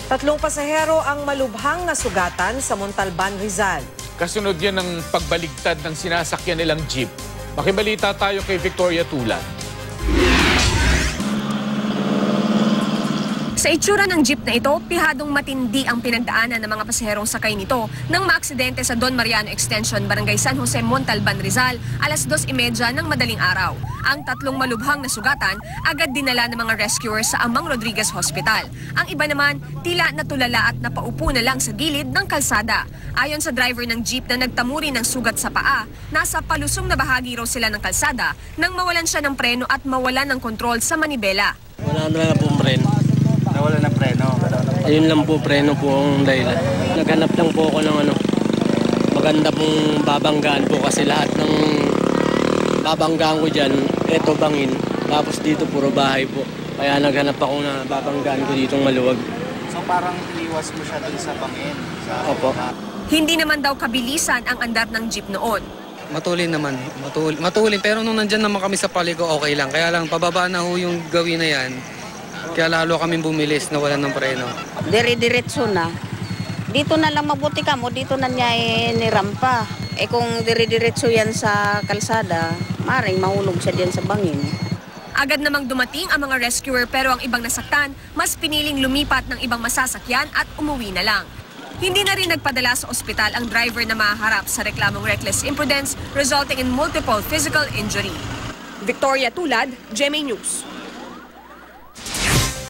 Tatlong pasahero ang malubhang nasugatan sa Montalban, Rizal. Kasunod yan ng pagbaligtad ng sinasakyan nilang jeep. Makibalita tayo kay Victoria Tulad. Sa itsura ng jeep na ito, pihadong matindi ang pinagdaanan ng mga pasaherong sakay nito nang maaksidente sa Don Mariano Extension, Barangay San Jose, Montalban, Rizal, alas 2:30 ng madaling araw. Ang tatlong malubhang nasugatan agad dinala ng mga rescuers sa Amang Rodriguez Hospital. Ang iba naman, tila natulala at napaupo na lang sa gilid ng kalsada. Ayon sa driver ng jeep na nagtamuri ng sugat sa paa, nasa palusong na bahagi raw sila ng kalsada nang mawalan siya ng preno at mawalan ng kontrol sa manibela. Wala na pong preno. Nawala ng preno. Ayun lang po, preno po ang dahilan. Naghanap lang po ako ng maganda pong babanggaan po kasi lahat ng babanggaan ko dyan, eto bangin. Tapos dito puro bahay po. Kaya naghanap ako na babanggaan ko ditong maluwag. So parang iniwas mo siya dun sa bangin? Opo. Hindi naman daw kabilisan ang andar ng jeep noon. Matulin naman, matulin. Pero nung nandyan naman kami sa paliko, okay lang. Kaya lang, pababa na ho yung gawin na yan. Kaya lalo kaming bumilis na wala ng preno. Dire-diretso na. Dito na lang mabuti ka mo, dito na niya nirampa. Kung dire-diretso yan sa kalsada, maring mahulog siya diyan sa bangin. Agad namang dumating ang mga rescuer pero ang ibang nasaktan, mas piniling lumipat ng ibang masasakyan at umuwi na lang. Hindi na rin nagpadala sa ospital ang driver na maharap sa reklamong reckless imprudence resulting in multiple physical injury. Victoria Tulad, GMA News.